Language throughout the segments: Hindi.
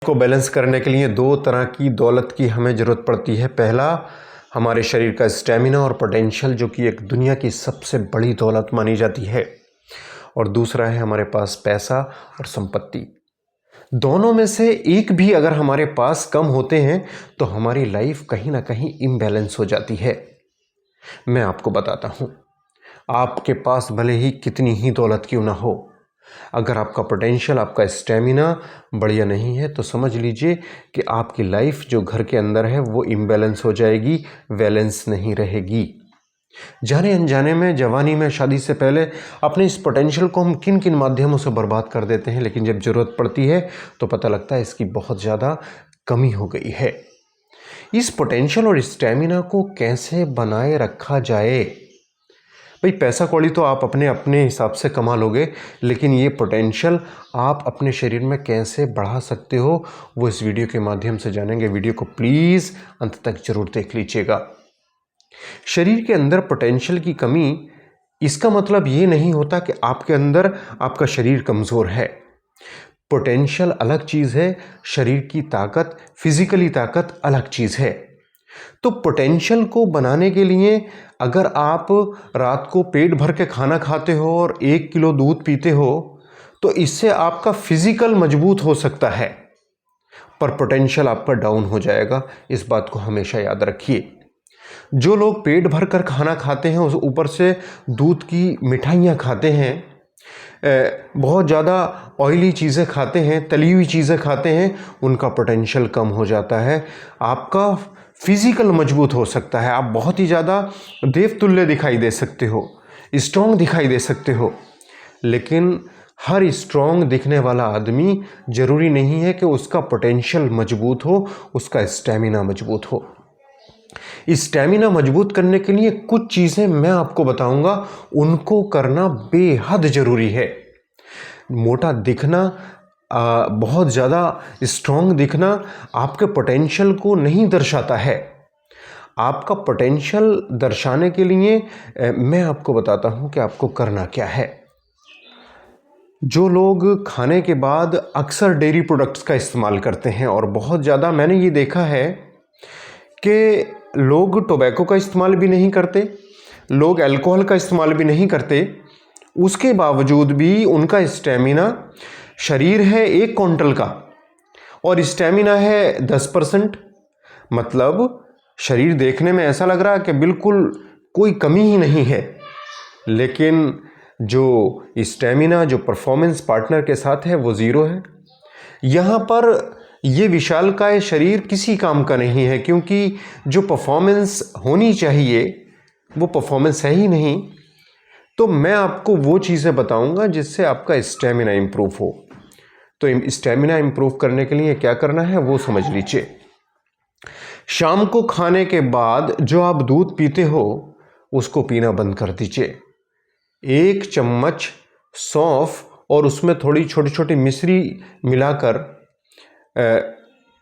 को बैलेंस करने के लिए दो तरह की दौलत की हमें ज़रूरत पड़ती है। पहला, हमारे शरीर का स्टेमिना और पोटेंशियल, जो कि एक दुनिया की सबसे बड़ी दौलत मानी जाती है। और दूसरा है हमारे पास पैसा और संपत्ति। दोनों में से एक भी अगर हमारे पास कम होते हैं तो हमारी लाइफ कहीं ना कहीं इम्बैलेंस हो जाती है। मैं आपको बताता हूँ, आपके पास भले ही कितनी ही दौलत क्यों ना हो, अगर आपका पोटेंशियल, आपका स्टेमिना बढ़िया नहीं है तो समझ लीजिए कि आपकी लाइफ जो घर के अंदर है वो इम्बैलेंस हो जाएगी, बैलेंस नहीं रहेगी। जाने अनजाने में, जवानी में, शादी से पहले अपने इस पोटेंशियल को हम किन किन माध्यमों से बर्बाद कर देते हैं, लेकिन जब ज़रूरत पड़ती है तो पता लगता है इसकी बहुत ज़्यादा कमी हो गई है। इस पोटेंशियल और स्टेमिना को कैसे बनाए रखा जाए? भाई, पैसा कौड़ी तो आप अपने अपने हिसाब से कमा लोगे, लेकिन ये पोटेंशियल आप अपने शरीर में कैसे बढ़ा सकते हो वो इस वीडियो के माध्यम से जानेंगे। वीडियो को प्लीज़ अंत तक जरूर देख लीजिएगा। शरीर के अंदर पोटेंशियल की कमी, इसका मतलब ये नहीं होता कि आपके अंदर आपका शरीर कमज़ोर है। पोटेंशियल अलग चीज़ है, शरीर की ताकत, फिजिकली ताकत अलग चीज़ है। तो पोटेंशियल को बनाने के लिए अगर आप रात को पेट भर के खाना खाते हो और 1 किलो दूध पीते हो तो इससे आपका फिजिकल मजबूत हो सकता है, पर पोटेंशियल आपका डाउन हो जाएगा। इस बात को हमेशा याद रखिए। जो लोग पेट भर कर खाना खाते हैं, उस ऊपर से दूध की मिठाइयाँ खाते हैं, बहुत ज़्यादा ऑयली चीज़ें खाते हैं, तली हुई चीज़ें खाते हैं, उनका पोटेंशियल कम हो जाता है। आपका फिजिकल मजबूत हो सकता है, आप बहुत ही ज़्यादा देवतुल्य दिखाई दे सकते हो, स्ट्रॉन्ग दिखाई दे सकते हो, लेकिन हर स्ट्रॉन्ग दिखने वाला आदमी ज़रूरी नहीं है कि उसका पोटेंशियल मजबूत हो, उसका स्टेमिना मजबूत हो। स्टेमिना मजबूत करने के लिए कुछ चीज़ें मैं आपको बताऊंगा, उनको करना बेहद ज़रूरी है। मोटा दिखना, बहुत ज़्यादा स्ट्रॉन्ग दिखना आपके पोटेंशियल को नहीं दर्शाता है। आपका पोटेंशियल दर्शाने के लिए मैं आपको बताता हूं कि आपको करना क्या है। जो लोग खाने के बाद अक्सर डेयरी प्रोडक्ट्स का इस्तेमाल करते हैं, और बहुत ज़्यादा मैंने ये देखा है कि लोग टोबैको का इस्तेमाल भी नहीं करते, लोग अल्कोहल का इस्तेमाल भी नहीं करते, उसके बावजूद भी उनका स्टेमिना, शरीर है 1 क्विंटल का और स्टेमिना है 10%। मतलब शरीर देखने में ऐसा लग रहा है कि बिल्कुल कोई कमी ही नहीं है, लेकिन जो स्टेमिना, जो परफॉर्मेंस पार्टनर के साथ है, वो ज़ीरो है। यहाँ पर ये विशालकाय शरीर किसी काम का नहीं है, क्योंकि जो परफॉर्मेंस होनी चाहिए वो परफॉर्मेंस है ही नहीं। तो मैं आपको वो चीज़ें बताऊंगा जिससे आपका स्टेमिना इम्प्रूव हो। तो स्टेमिना इम्प्रूव करने के लिए क्या करना है वो समझ लीजिए। शाम को खाने के बाद जो आप दूध पीते हो उसको पीना बंद कर दीजिए। 1 चम्मच सौंफ और उसमें थोड़ी छोटी छोटी मिश्री मिलाकर,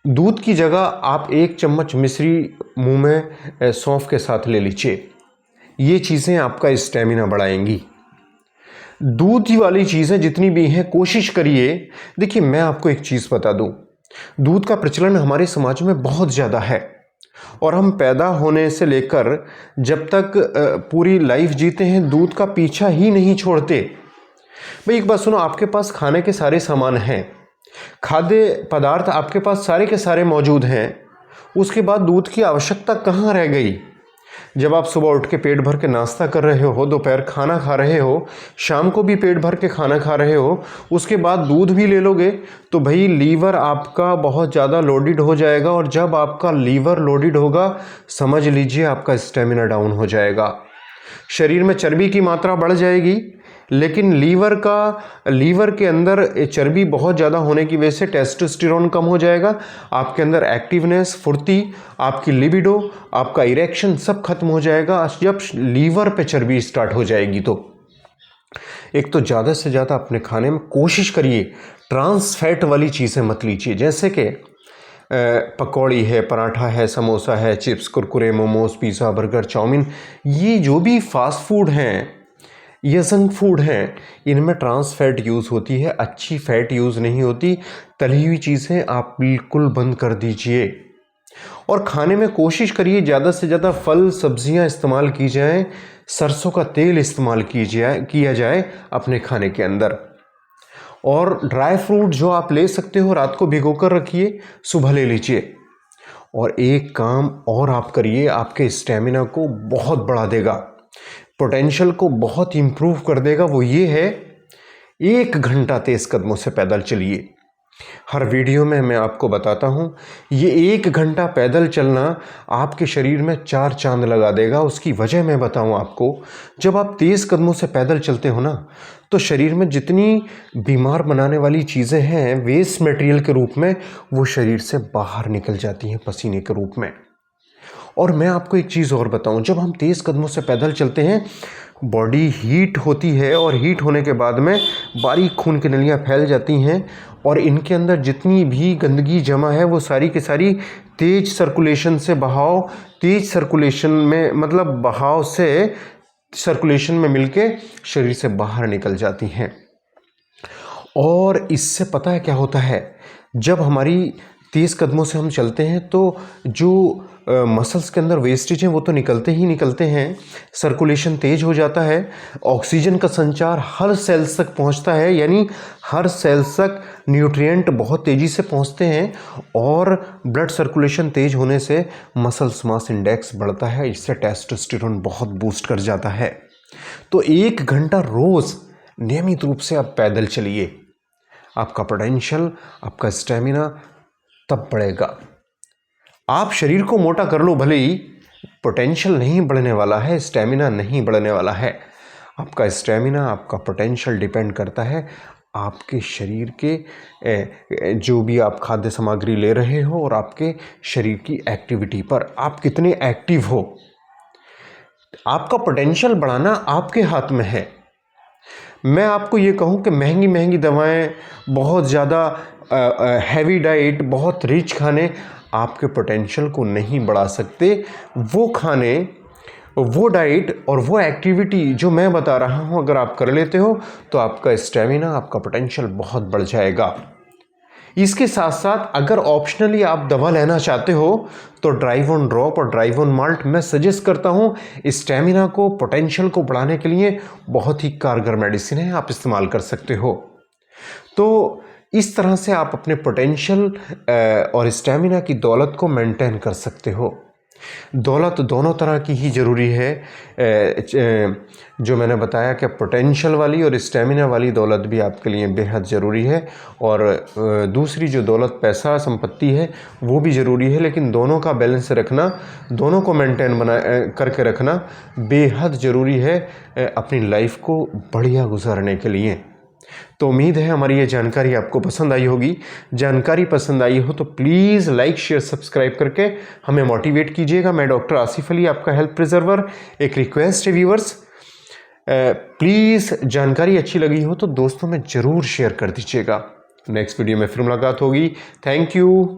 दूध की जगह आप 1 चम्मच मिश्री मुंह में सौंफ के साथ ले लीजिए। ये चीज़ें आपका स्टेमिना बढ़ाएंगी। दूध वाली चीज़ें जितनी भी हैं कोशिश करिए। देखिए, मैं आपको एक चीज़ बता दूं, दूध का प्रचलन हमारे समाज में बहुत ज़्यादा है, और हम पैदा होने से लेकर जब तक पूरी लाइफ जीते हैं दूध का पीछा ही नहीं छोड़ते। भाई, एक बात सुनो, आपके पास खाने के सारे सामान हैं, खाद्य पदार्थ आपके पास सारे के सारे मौजूद हैं, उसके बाद दूध की आवश्यकता कहाँ रह गई? जब आप सुबह उठ के पेट भर के नाश्ता कर रहे हो, दोपहर खाना खा रहे हो, शाम को भी पेट भर के खाना खा रहे हो, उसके बाद दूध भी ले लोगे तो भाई लीवर आपका बहुत ज़्यादा लोडेड हो जाएगा, और जब आपका लीवर लोडेड होगा समझ लीजिए आपका स्टेमिना डाउन हो जाएगा। शरीर में चर्बी की मात्रा बढ़ जाएगी, लेकिन लीवर के अंदर चर्बी बहुत ज़्यादा होने की वजह से टेस्टोस्टेरोन कम हो जाएगा, आपके अंदर एक्टिवनेस, फुर्ती, आपकी लिबिडो, आपका इरेक्शन सब खत्म हो जाएगा जब लीवर पे चर्बी स्टार्ट हो जाएगी। तो एक तो ज़्यादा से ज़्यादा अपने खाने में कोशिश करिए ट्रांस फैट वाली चीज़ें मत लीजिए, जैसे कि पकौड़ी है, पराठा है, समोसा है, chips, Kurkure, momos, pizza, burger, chowmein, ये जो भी फास्ट फूड हैं, ये जंक फूड हैं, इनमें ट्रांस फैट यूज़ होती है, अच्छी फैट यूज़ नहीं होती। तली हुई चीज़ें आप बिल्कुल बंद कर दीजिए और खाने में कोशिश करिए ज़्यादा से ज़्यादा फल सब्जियां इस्तेमाल की जाएं, सरसों का तेल इस्तेमाल किया जाए अपने खाने के अंदर। और ड्राई फ्रूट जो आप ले सकते हो रात को भिगो कर रखिए, सुबह ले लीजिए। और एक काम और आप करिए, आपके स्टेमिना को बहुत बढ़ा देगा, पोटेंशियल को बहुत इम्प्रूव कर देगा। वो ये है, 1 घंटा तेज़ कदमों से पैदल चलिए। हर वीडियो में मैं आपको बताता हूँ, ये 1 घंटा पैदल चलना आपके शरीर में 4 चांद लगा देगा। उसकी वजह मैं बताऊँ आपको, जब आप तेज़ कदमों से पैदल चलते हो ना, तो शरीर में जितनी बीमार बनाने वाली चीज़ें हैं वेस्ट मटेरियल के रूप में, वो शरीर से बाहर निकल जाती हैं पसीने के रूप में। और मैं आपको एक चीज़ और बताऊं, जब हम तेज़ कदमों से पैदल चलते हैं, बॉडी हीट होती है और हीट होने के बाद में बारीक खून की नलियां फैल जाती हैं और इनके अंदर जितनी भी गंदगी जमा है वो सारी की सारी तेज़ सर्कुलेशन से तेज़ सर्कुलेशन में, मतलब बहाव से सर्कुलेशन में मिलके शरीर से बाहर निकल जाती हैं। और इससे पता है क्या होता है, जब हमारी तेज़ कदमों से हम चलते हैं तो जो मसल्स के अंदर वेस्टेज हैं वो तो निकलते ही निकलते हैं, सर्कुलेशन तेज हो जाता है, ऑक्सीजन का संचार हर सेल्स तक पहुंचता है, यानी हर सेल्स तक न्यूट्रिएंट बहुत तेज़ी से पहुंचते हैं और ब्लड सर्कुलेशन तेज होने से मसल्स मास इंडेक्स बढ़ता है, इससे टेस्टोस्टेरोन बहुत बूस्ट कर जाता है। तो 1 घंटा रोज़ नियमित रूप से आप पैदल चलिए, आपका पोटेंशियल, आपका स्टेमिना तब बढ़ेगा। आप शरीर को मोटा कर लो भले ही, पोटेंशियल नहीं बढ़ने वाला है, स्टेमिना नहीं बढ़ने वाला है। आपका स्टेमिना, आपका पोटेंशियल डिपेंड करता है आपके शरीर के जो भी आप खाद्य सामग्री ले रहे हो और आपके शरीर की एक्टिविटी पर, आप कितने एक्टिव हो। आपका पोटेंशियल बढ़ाना आपके हाथ में है। मैं आपको ये कहूँ कि महंगी महंगी दवाएं, बहुत ज़्यादा हैवी डाइट, बहुत रिच खाने आपके पोटेंशियल को नहीं बढ़ा सकते। वो खाने, वो डाइट और वो एक्टिविटी जो मैं बता रहा हूँ अगर आप कर लेते हो तो आपका स्टेमिना, आपका पोटेंशियल बहुत बढ़ जाएगा। इसके साथ साथ अगर ऑप्शनली आप दवा लेना चाहते हो तो ड्राइव ऑन ड्रॉप और ड्राइव ऑन माल्ट मैं सजेस्ट करता हूँ। स्टेमिना को, पोटेंशियल को बढ़ाने के लिए बहुत ही कारगर मेडिसिन है, आप इस्तेमाल कर सकते हो। तो इस तरह से आप अपने पोटेंशियल और स्टेमिना की दौलत को मेंटेन कर सकते हो। दौलत दोनों तरह की ही ज़रूरी है, जो मैंने बताया कि पोटेंशियल वाली और स्टेमिना वाली दौलत भी आपके लिए बेहद ज़रूरी है। और दूसरी जो दौलत, पैसा, संपत्ति है वो भी ज़रूरी है, लेकिन दोनों का बैलेंस रखना, दोनों को मेंटेन करके रखना बेहद ज़रूरी है अपनी लाइफ को बढ़िया गुजारने के लिए। तो उम्मीद है हमारी ये जानकारी आपको पसंद आई होगी। जानकारी पसंद आई हो तो प्लीज़ लाइक, शेयर, सब्सक्राइब करके हमें मोटिवेट कीजिएगा। मैं डॉक्टर आसिफ अली, आपका हेल्थ प्रिजर्वर। एक रिक्वेस्ट है व्यूवर्स, प्लीज़ जानकारी अच्छी लगी हो तो दोस्तों में ज़रूर शेयर कर दीजिएगा। नेक्स्ट वीडियो में फिर मुलाकात होगी। Thank you.